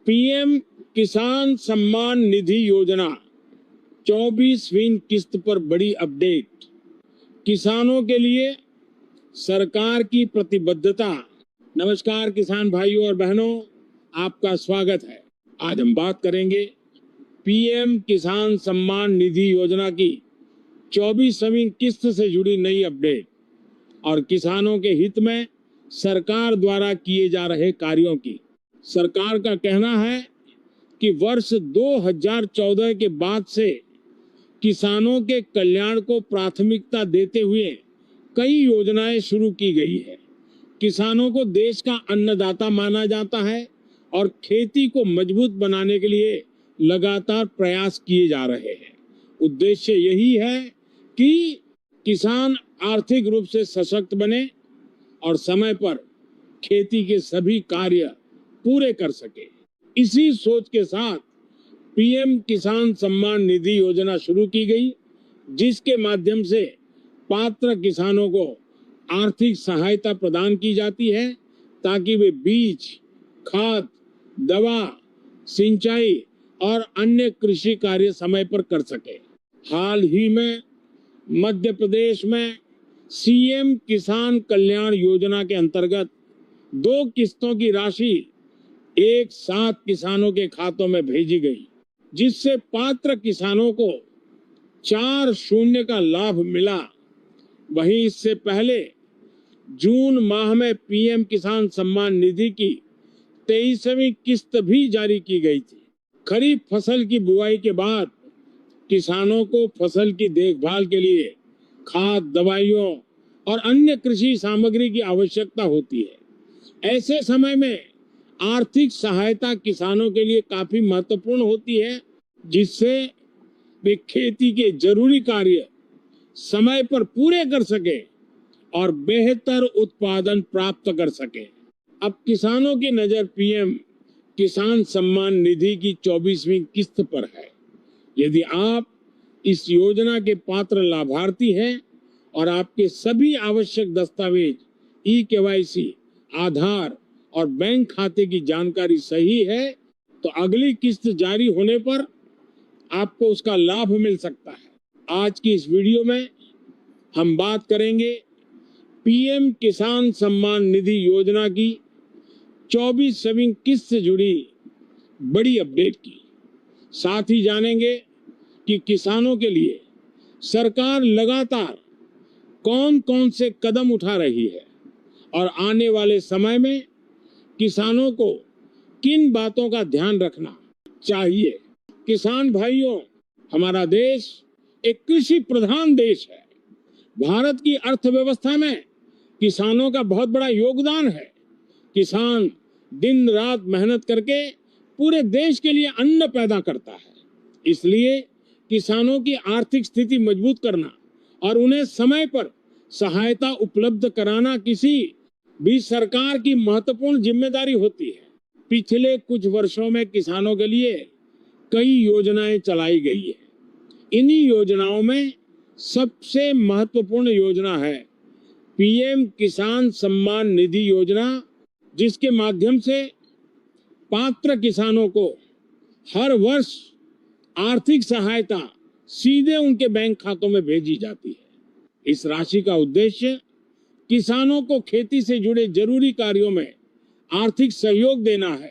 PM किसान सम्मान निधि योजना 24वीं किस्त पर बड़ी अपडेट। किसानों के लिए सरकार की प्रतिबद्धता। नमस्कार किसान भाइयों और बहनों, आपका स्वागत है। आज हम बात करेंगे पीएम किसान सम्मान निधि योजना की 24वीं किस्त से जुड़ी नई अपडेट और किसानों के हित में सरकार द्वारा किए जा रहे कार्यों की। सरकार का कहना है कि वर्ष 2014 के बाद से किसानों के कल्याण को प्राथमिकता देते हुए कई योजनाएं शुरू की गई है। किसानों को देश का अन्नदाता माना जाता है और खेती को मजबूत बनाने के लिए लगातार प्रयास किए जा रहे हैं। उद्देश्य यही है कि किसान आर्थिक रूप से सशक्त बने और समय पर खेती के सभी कार्य पूरे कर सके। इसी सोच के साथ पीएम किसान सम्मान निधि योजना शुरू की गई, जिसके माध्यम से पात्र किसानों को आर्थिक सहायता प्रदान की जाती है ताकि वे बीज, खाद, दवा, सिंचाई और अन्य कृषि कार्य समय पर कर सके। हाल ही में मध्य प्रदेश में सीएम किसान कल्याण योजना के अंतर्गत 2 किस्तों की राशि एक साथ किसानों के खातों में भेजी गई, जिससे पात्र किसानों को 4 शून्य का लाभ मिला। वहीं इससे पहले जून माह में पीएम किसान सम्मान निधि की 23वीं किस्त भी जारी की गई थी। खरीफ फसल की बुआई के बाद किसानों को फसल की देखभाल के लिए खाद, दवाइयों और अन्य कृषि सामग्री की आवश्यकता होती है। ऐसे समय में आर्थिक सहायता किसानों के लिए काफी महत्वपूर्ण होती है, जिससे वे खेती के जरूरी कार्य समय पर पूरे कर सके और बेहतर उत्पादन प्राप्त कर सके। अब किसानों की नजर पीएम किसान सम्मान निधि की 24वीं किस्त पर है। यदि आप इस योजना के पात्र लाभार्थी हैं और आपके सभी आवश्यक दस्तावेज, ई-केवाईसी, आधार और बैंक खाते की जानकारी सही है, तो अगली किस्त जारी होने पर आपको उसका लाभ मिल सकता है। आज की इस वीडियो में हम बात करेंगे पीएम किसान सम्मान निधि योजना की 24वीं किस्त से जुड़ी बड़ी अपडेट की। साथ ही जानेंगे कि किसानों के लिए सरकार लगातार कौन कौन से कदम उठा रही है और आने वाले समय में किसानों को किन बातों का ध्यान रखना चाहिए। किसान भाइयों, हमारा देश एक कृषि प्रधान देश है। भारत की अर्थव्यवस्था में किसानों का बहुत बड़ा योगदान है। किसान दिन रात मेहनत करके पूरे देश के लिए अन्न पैदा करता है। इसलिए किसानों की आर्थिक स्थिति मजबूत करना और उन्हें समय पर सहायता उपलब्ध कराना किसी भी सरकार की महत्वपूर्ण जिम्मेदारी होती है। पिछले कुछ वर्षों में किसानों के लिए कई योजनाएं चलाई गई है। इन्हीं योजनाओं में सबसे महत्वपूर्ण योजना है पीएम किसान सम्मान निधि योजना, जिसके माध्यम से पात्र किसानों को हर वर्ष आर्थिक सहायता सीधे उनके बैंक खातों में भेजी जाती है। इस राशि का उद्देश्य किसानों को खेती से जुड़े जरूरी कार्यों में आर्थिक सहयोग देना है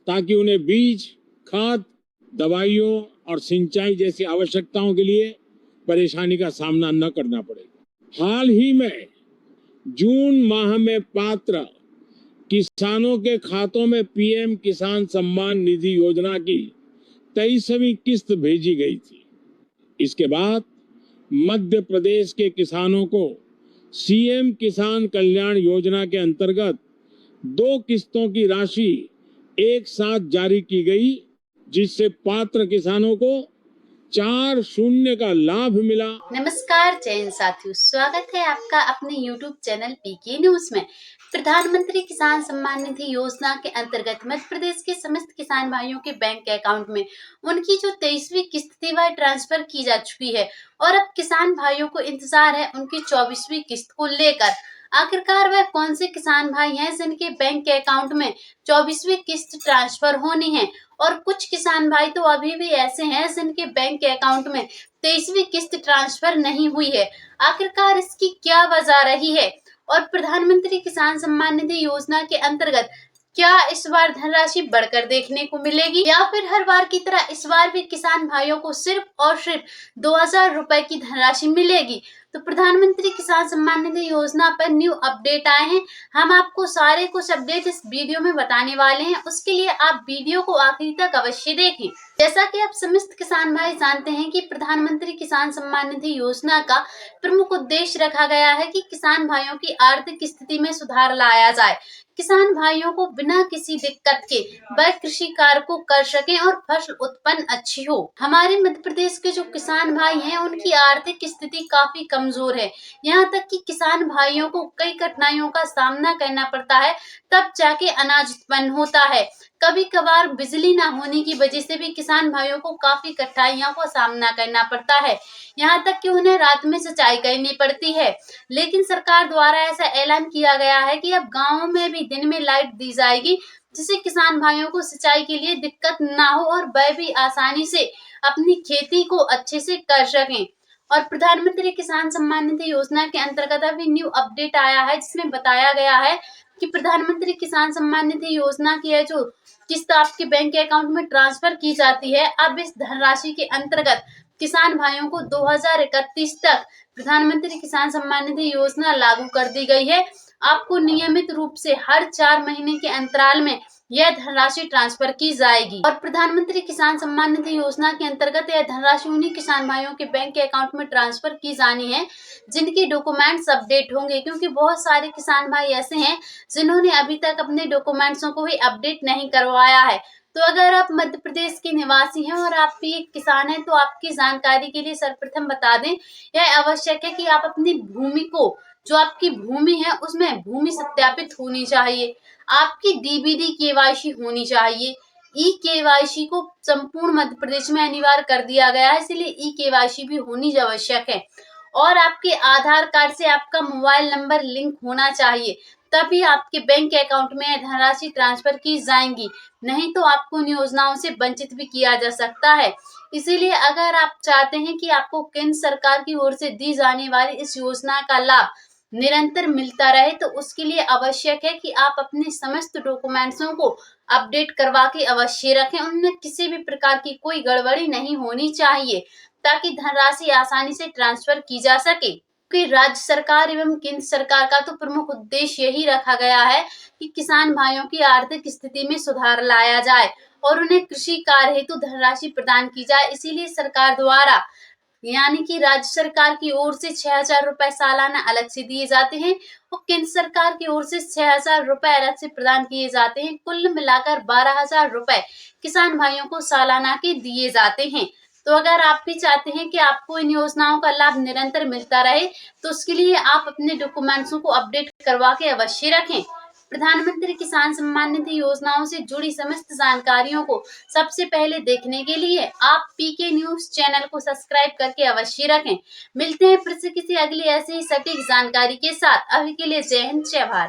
ताकि उन्हें बीज, खाद, दवाइयों और सिंचाई जैसी आवश्यकताओं के लिए परेशानी का सामना न करना पड़े। हाल ही में जून माह में पात्र किसानों के खातों में पीएम किसान सम्मान निधि योजना की 23वीं किस्त भेजी गई थी। इसके बाद मध्य प्रदेश के किसानों को सीएम किसान कल्याण योजना के अंतर्गत 2 किस्तों की राशि एक साथ जारी की गई, जिससे पात्र किसानों को 4 शून्य का लाभ मिला। नमस्कार जय हिंद साथियों, स्वागत है आपका अपने YouTube चैनल पीके न्यूज में। प्रधानमंत्री किसान सम्मान निधि योजना के अंतर्गत मध्य प्रदेश के समस्त किसान भाइयों के बैंक अकाउंट में उनकी जो 23वीं किस्त थी वह ट्रांसफर की जा चुकी है और अब किसान भाइयों को इंतजार है उनकी 24वीं किस्त को लेकर। आखिरकार वह कौन से किसान भाई हैं जिनके बैंक के अकाउंट में 24वीं किस्त ट्रांसफर होनी है, और कुछ किसान भाई तो अभी भी ऐसे हैं जिनके बैंक के अकाउंट में 23वीं किस्त ट्रांसफर नहीं हुई है। आखिरकार इसकी क्या वजह रही है, और प्रधानमंत्री किसान सम्मान निधि योजना के अंतर्गत क्या इस बार धनराशि बढ़कर देखने को मिलेगी, या फिर हर बार की तरह इस बार भी किसान भाइयों को सिर्फ और सिर्फ 2000 रुपए की धनराशि मिलेगी। तो प्रधानमंत्री किसान सम्मान निधि योजना पर न्यू अपडेट आए हैं। हम आपको सारे कुछ अपडेट इस वीडियो में बताने वाले हैं, उसके लिए आप वीडियो को आखिरी तक अवश्य देखें। जैसा कि आप समस्त किसान भाई जानते हैं कि प्रधानमंत्री किसान सम्मान निधि योजना का प्रमुख उद्देश्य रखा गया है कि किसान भाइयों की आर्थिक स्थिति में सुधार लाया जाए, किसान भाइयों को बिना किसी दिक्कत के वह कृषि कार्य को कर सकें और फसल उत्पन्न अच्छी हो। हमारे मध्य प्रदेश के जो किसान भाई हैं उनकी आर्थिक स्थिति काफी कमजोर है, यहाँ तक कि किसान भाइयों को कई कठिनाइयों का सामना करना पड़ता है, तब जाके अनाज उत्पन्न होता है। कभी कभार बिजली न होने की वजह से भी किसान भाइयों को काफी कठिनाइयों का सामना करना पड़ता है, यहाँ तक कि उन्हें रात में सिंचाई करनी पड़ती है। लेकिन सरकार द्वारा ऐसा ऐलान किया गया है कि अब गाँवों में भी दिन में लाइट दी जाएगी, जिससे किसान भाइयों को सिंचाई के लिए दिक्कत ना हो और वह भी आसानी से अपनी खेती को अच्छे से कर सकें। और प्रधानमंत्री किसान सम्मान निधि योजना के अंतर्गत अभी न्यू अपडेट आया है, जिसमें बताया गया है कि प्रधानमंत्री किसान सम्मान निधि योजना की है जो किस्त आपके बैंक के अकाउंट में ट्रांसफर की जाती है, अब इस धनराशि के अंतर्गत किसान भाइयों को 2031 तक प्रधानमंत्री किसान सम्मान निधि योजना लागू कर दी गई है। आपको नियमित रूप से हर 4 महीने के अंतराल में यह धनराशि ट्रांसफर की जाएगी। और प्रधानमंत्री किसान सम्मान निधि योजना के अंतर्गत यह धनराशि उन्हीं किसान भाइयों के बैंक के अकाउंट में ट्रांसफर की जानी है जिनके डॉक्यूमेंट्स अपडेट होंगे, क्योंकि बहुत सारे किसान भाई ऐसे हैं जिन्होंने अभी तक अपने डॉक्यूमेंट्सों को ही अपडेट नहीं करवाया है। तो अगर आप मध्य प्रदेश के निवासी हैं और आप भी एक किसान हैं, तो आपकी जानकारी के लिए सर्वप्रथम बता दें, यह आवश्यक है कि आप अपनी भूमि को, जो आपकी भूमि है उसमें भूमि सत्यापित होनी चाहिए, आपकी डीबीडी केवाईसी होनी चाहिए। ई केवाईसी को संपूर्ण मध्य प्रदेश में अनिवार्य कर दिया गया है, इसलिए ई केवाईसी भी होनी आवश्यक है। और आपके आधार कार्ड से आपका मोबाइल नंबर लिंक होना चाहिए, तभी आपके बैंक अकाउंट में धनराशि ट्रांसफर की जाएंगी, नहीं तो आपको इन योजनाओं से वंचित भी किया जा सकता है। इसीलिए अगर आप चाहते हैं कि आपको केंद्र सरकार की ओर से दी जाने वाली इस योजना का लाभ निरंतर मिलता रहे, तो उसके लिए आवश्यक है कि आप अपने समस्त डॉक्यूमेंट्सों को अपडेट करवा के अवश्य रखें। उनमें किसी भी प्रकार की कोई गड़बड़ी नहीं होनी चाहिए, ताकि धनराशि आसानी से ट्रांसफर की जा सके। कि राज्य सरकार एवं केंद्र सरकार का तो प्रमुख उद्देश्य यही रखा गया है कि किसान भाइयों की आर्थिक स्थिति में सुधार लाया जाए और उन्हें कृषि कार्य हेतु धनराशि प्रदान की जाए। इसीलिए सरकार द्वारा, यानी कि राज्य सरकार की ओर से 6000 रुपए सालाना अलग से दिए जाते हैं और केंद्र सरकार की ओर से 6000 रुपए अलग से प्रदान किए जाते हैं। कुल मिलाकर 12000 रुपए किसान भाइयों को सालाना के दिए जाते हैं। तो अगर आप भी चाहते हैं कि आपको इन योजनाओं का लाभ निरंतर मिलता रहे, तो उसके लिए आप अपने डॉक्यूमेंट्सों को अपडेट करवा के अवश्य रखें। प्रधानमंत्री किसान सम्मान निधि योजनाओं से जुड़ी समस्त जानकारियों को सबसे पहले देखने के लिए आप पीके न्यूज चैनल को सब्सक्राइब करके अवश्य रखें। मिलते हैं फिर से किसी अगली ऐसी ही सटीक जानकारी के साथ। अभी के लिए जय हिंद, जय भारत।